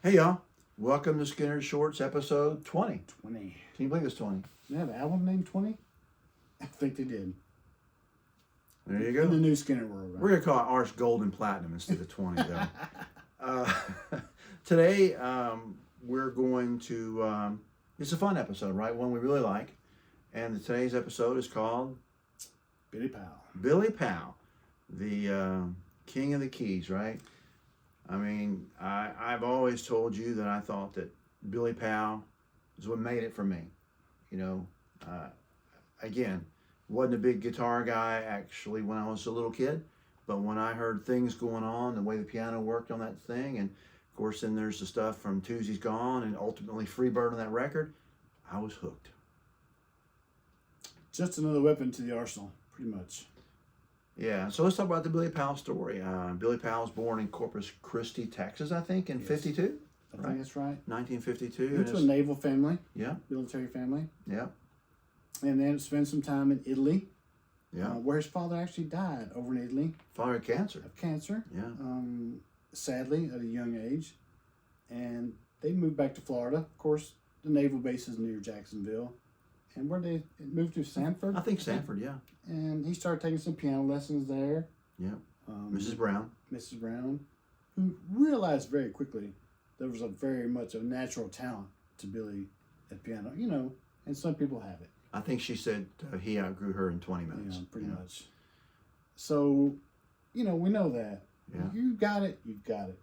Hey y'all, welcome to Skinner Shorts episode 20. 20. Can you believe it's 20? They have an album named 20? I think they did. There you In go. the new Skinner world. Right? We're going to call it Arch Gold and Platinum instead of 20 though. Today we're going to, it's a fun episode, right? One we really like. And today's episode is called Billy Powell. Billy Powell, the king of the keys, right? I mean, I've always told you that I thought that Billy Powell is what made it for me. You know, again, wasn't a big guitar guy actually when I was a little kid, but when I heard things going on, the way the piano worked on that thing, and of course then there's the stuff from Tuesday's Gone and ultimately Freebird on that record, I was hooked. Just another weapon to the arsenal, pretty much. Yeah, so let's talk about the Billy Powell story. Billy Powell was born in Corpus Christi, Texas, I think, in 52. I think that's right. 1952. Went to a naval family. Yeah. Military family. Yeah. And then spent some time in Italy. Yeah. Where his father actually died over in Italy. Father had cancer. Of cancer. Yeah. Sadly, at a young age. And they moved back to Florida. Of course, the naval base is near Jacksonville. And where they moved to Sanford? I think Sanford, yeah. And he started taking some piano lessons there. Yeah. Mrs. Brown. Mrs. Brown, who realized very quickly there was a very much a natural talent to Billy at piano, you know, and some people have it. I think she said he outgrew her in 20 minutes. You know, pretty much. So, you know, we know that. Yeah. You got it, you've got it.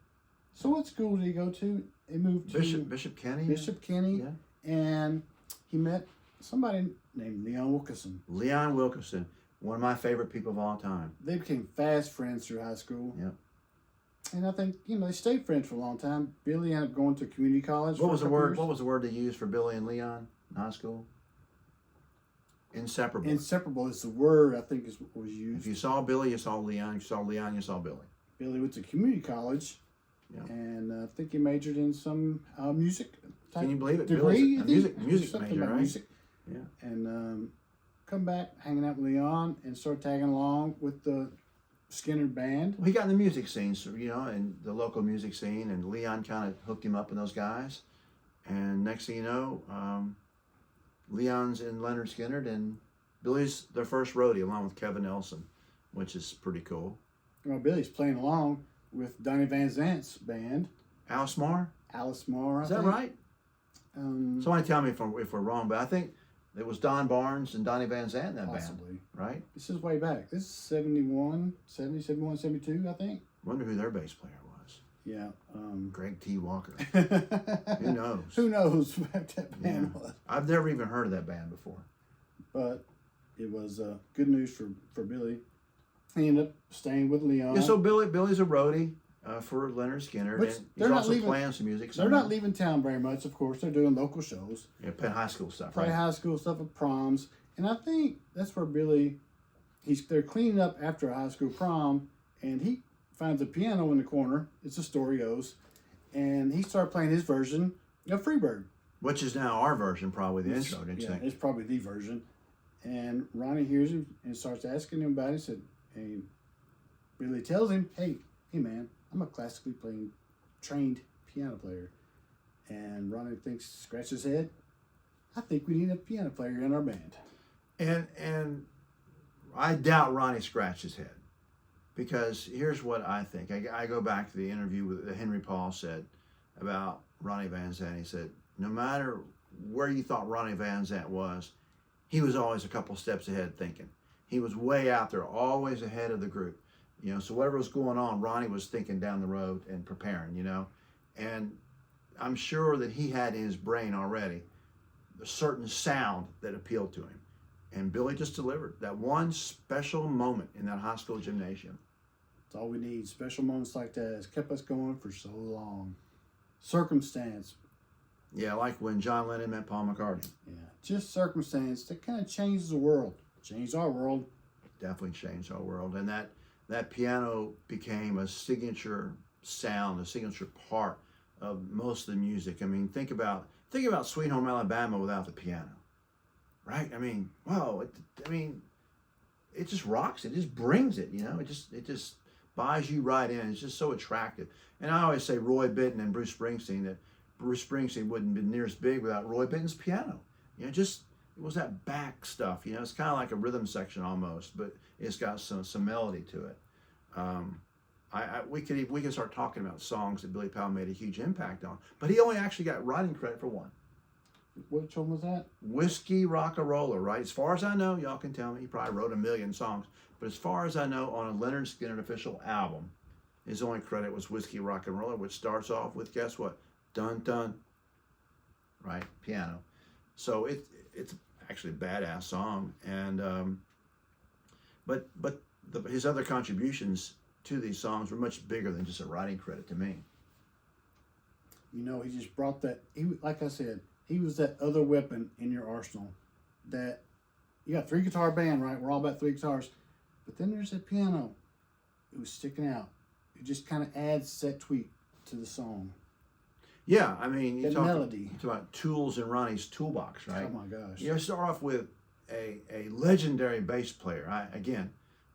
So what school did he go to? He moved to Bishop Kenny. Bishop Kenny, Yeah. and he met somebody named Leon Wilkinson. Leon Wilkinson, one of my favorite people of all time. They became fast friends through high school. Yeah. And I think, you know, they stayed friends for a long time. Billy ended up going to community college. What was the word? What was the word they used for Billy and Leon in high school? Inseparable. Inseparable is the word I think is what was used. If you saw Billy, you saw Leon. If you saw Leon, you saw Billy. Billy went to community college, and I think he majored in some music type Can you believe it? degree. Billy's a music Something major, about right? music. Yeah. And come back, hanging out with Leon, and start tagging along with the Skynyrd band. Well, he got in the music scene, so, you know, and the local music scene, and Leon kind of hooked him up with those guys. And next thing you know, Leon's in Lynyrd Skynyrd, and Billy's their first roadie along with Kevin Nelson, which is pretty cool. Well, Billy's playing along with Donnie Van Zant's band. Alice Marr? Alice Marr, Is that right? Um, Somebody tell me if we're wrong, but I think it was Don Barnes and Donnie Van Zant in that possibly. band, right? This is way back. This is 71, 72, I think. Wonder who their bass player was. Yeah. Greg T. Walker. Who knows? Who knows what that band was? I've never even heard of that band before. But it was good news for Billy. He ended up staying with Leon. Yeah, so Billy's a roadie for Lynyrd Skynyrd, But and they're he's not also leaving- playing some music. They're not leaving town very much, of course. They're doing local shows. Yeah, playing high school stuff, Play right? high school stuff at proms. And I think that's where Billy, they're cleaning up after a high school prom, and he finds a piano in the corner, as the story goes, and he started playing his version of Freebird. Which is now our version, probably the intro, didn't you Yeah, think? it's probably the version. And Ronnie hears him and starts asking him about it. He said, hey, Billy tells him, hey man, I'm a classically trained piano player. And Ronnie scratches his head. I think we need a piano player in our band. And I doubt Ronnie scratched his head, because here's what I think. I go back to the interview that Henry Paul said about Ronnie Van Zant. He said, no matter where you thought Ronnie Van Zant was, he was always a couple steps ahead thinking. He was way out there, always ahead of the group. You know, so whatever was going on, Ronnie was thinking down the road and preparing, you know. And I'm sure that he had in his brain already a certain sound that appealed to him. And Billy just delivered that one special moment in that high school gymnasium. That's all we need. Special moments like that has kept us going for so long. Circumstance. Yeah, like when John Lennon met Paul McCartney. Yeah, just circumstance that kind of changes the world. Changed our world. Definitely changed our world. And that piano became a signature sound, a signature part of most of the music. I mean, think about Sweet Home Alabama without the piano, right? I mean, wow. It just rocks. It just brings it. You know, it just buys you right in. It's just so attractive. And I always say Roy Bittan and Bruce Springsteen, that Bruce Springsteen wouldn't have been near as big without Roy Bittan's piano. You know, just it was that back stuff. You know, it's kind of like a rhythm section almost, but it's got some melody to it. We could start talking about songs that Billy Powell made a huge impact on, but he only actually got writing credit for one. Which one was that? Whiskey Rock-a-Roller, right? As far as I know, y'all can tell me, he probably wrote a million songs, but as far as I know, on a Lynyrd Skynyrd official album, his only credit was Whiskey Rock-a-Roller, which starts off with, guess what? Dun dun, right? Piano. So it's actually a badass song, and but his other contributions to these songs were much bigger than just a writing credit to me. You know, he just brought that. Like I said, he was that other weapon in your arsenal. That you got 3-guitar band, right? We're all about 3 guitars, but then there's that piano. It was sticking out. It just kind of adds that tweak to the song. Yeah, I mean, you talk about tools in Ronnie's toolbox, right? Oh my gosh! You start off with a legendary bass player. Again,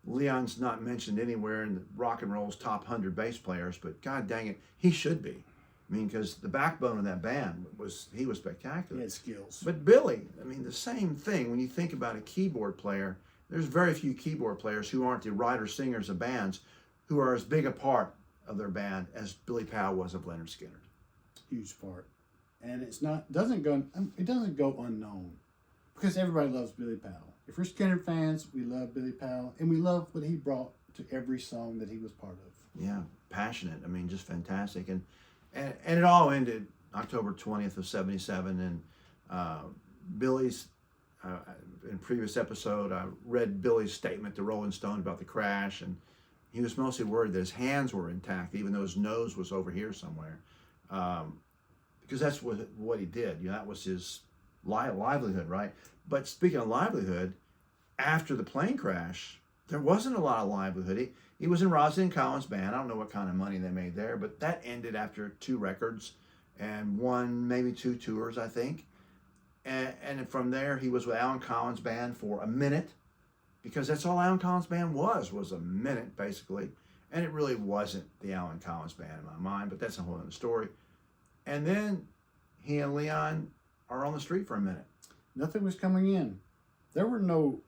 Leon's not mentioned anywhere in the rock and roll's top 100 bass players, but God dang it, he should be. I mean, because the backbone of that band was spectacular. He had skills. But Billy, I mean, the same thing. When you think about a keyboard player, there's very few keyboard players who aren't the writer-singers of bands who are as big a part of their band as Billy Powell was of Lynyrd Skynyrd. Huge part, and it doesn't go unknown because everybody loves Billy Powell. If we're Skynyrd fans, we love Billy Powell, and we love what he brought to every song that he was part of. Yeah, passionate. I mean, just fantastic, and it all ended October 20th of '77, and Billy's. In a previous episode, I read Billy's statement to Rolling Stone about the crash, and he was mostly worried that his hands were intact, even though his nose was over here somewhere. Because that's what he did. You know, that was his livelihood, right? But speaking of livelihood, after the plane crash, there wasn't a lot of livelihood. He was in Rosie & Collins' band. I don't know what kind of money they made there, but that ended after 2 records and 1, maybe 2 tours, I think. And from there, he was with Alan Collins' band for a minute, because that's all Alan Collins' band was a minute, basically. And it really wasn't the Alan Collins band in my mind, but that's a whole other story. And then he and Leon are on the street for a minute. Nothing was coming in. There were no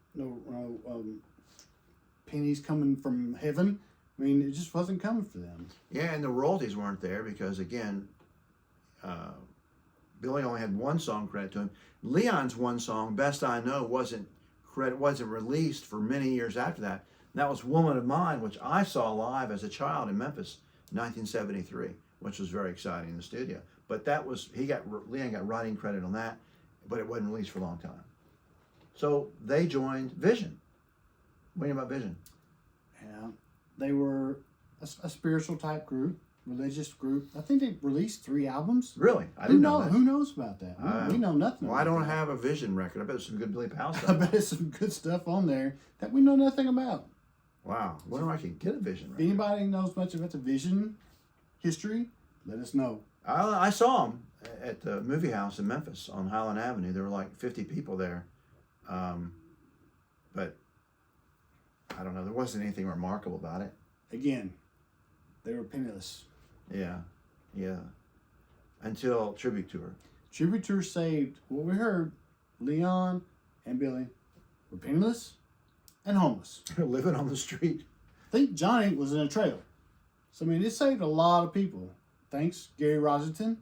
pennies coming from heaven. I mean, it just wasn't coming for them. Yeah, and the royalties weren't there because, again, Billy only had 1 song credit to him. Leon's 1 song, Best I Know, wasn't released for many years after that. And that was Woman of Mine, which I saw live as a child in Memphis in 1973, which was very exciting in the studio. But that was, Leon got writing credit on that, but it wasn't released for a long time. So they joined Vision. What do you know about Vision? Yeah, they were a spiritual type group, religious group. I think they released 3 albums. Really? I didn't know that. Who knows about that? We know nothing. Well, I don't have a Vision record. I bet there's some good Billy Powell stuff. I bet there's some good stuff on there that we know nothing about. Wow. Wonder if I can get a Vision record. If anybody knows much about the Vision history, let us know. I saw them at the movie house in Memphis on Highland Avenue. There were like 50 people there. But I don't know. There wasn't anything remarkable about it. Again, they were penniless. Yeah. Until Tribute Tour. Tribute Tour saved what we heard. Leon and Billy were penniless and homeless. Living on the street. I think Johnny was in a trailer. So, I mean, it saved a lot of people. Thanks, Gary Rosington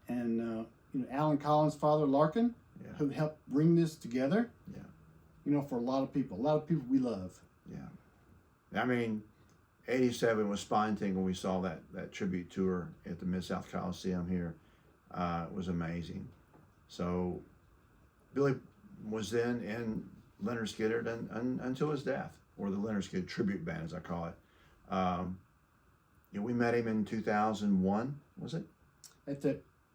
and Alan Collins' father, Larkin, who helped bring this together. Yeah. For a lot of people we love. Yeah. I mean, 87 was spine-tingling when we saw that tribute tour at the Mid-South Coliseum here. It was amazing. So Billy was then in Lynyrd Skynyrd until his death, or the Lynyrd Skynyrd tribute band, as I call it. We met him in 2001, was it?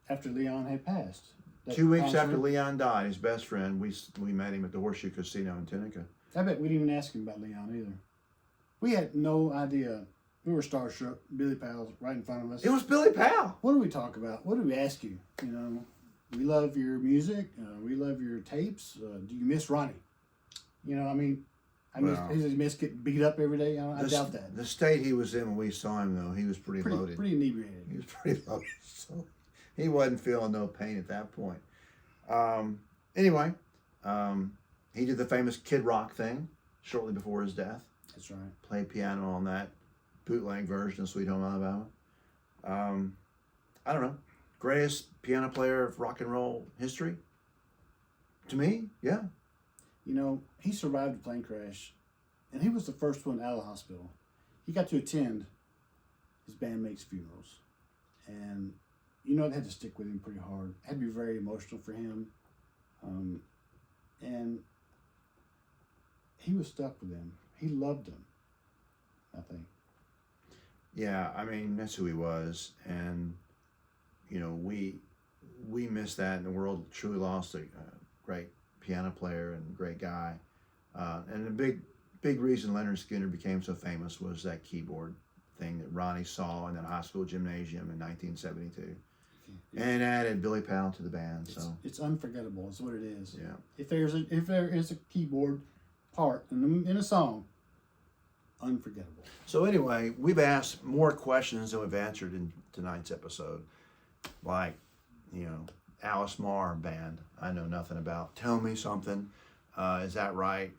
After Leon had passed. 2 weeks after Leon died, his best friend, we met him at the Horseshoe Casino in Tunica. I bet we didn't even ask him about Leon either. We had no idea. We were starstruck. Billy Powell's right in front of us. It was Billy Powell. What do we talk about? What do we ask you? We love your music. We love your tapes. Do you miss Ronnie? I mean, Wow. his miss get beat up every day. I doubt that. The state he was in when we saw him, though, he was pretty loaded. Pretty inebriated. He was pretty loaded, so he wasn't feeling no pain at that point. Anyway, he did the famous Kid Rock thing shortly before his death. That's right. Played piano on that bootleg version of Sweet Home Alabama. I don't know. Greatest piano player of rock and roll history? To me, yeah. You know, he survived a plane crash, and he was the first one out of the hospital. He got to attend his bandmates' funerals, and you know it had to stick with him pretty hard. It had to be very emotional for him, and he was stuck with them. He loved them, I think. Yeah, I mean, that's who he was. And, you know, we missed that, and the world truly lost a great piano player and great guy. And the big reason Lynyrd Skynyrd became so famous was that keyboard thing that Ronnie saw in that high school gymnasium in 1972. And added Billy Powell to the band. It's unforgettable. Is what it is. Yeah. If there is a keyboard part in a song, unforgettable. So anyway, we've asked more questions than we've answered in tonight's episode. Like, you know, Alice Marr band, I know nothing about. Tell me something. Is that right?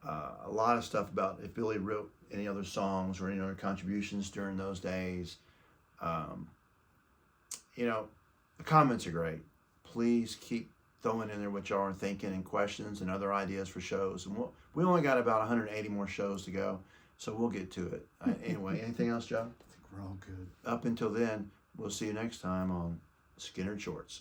A lot of stuff about if Billy wrote any other songs or any other contributions during those days. You know, the comments are great. Please keep throwing in there what y'all are thinking and questions and other ideas for shows. And we only got about 180 more shows to go, so we'll get to it. Anyway, anything else, Joe? I think we're all good. Up until then, we'll see you next time on Skynyrd Shorts.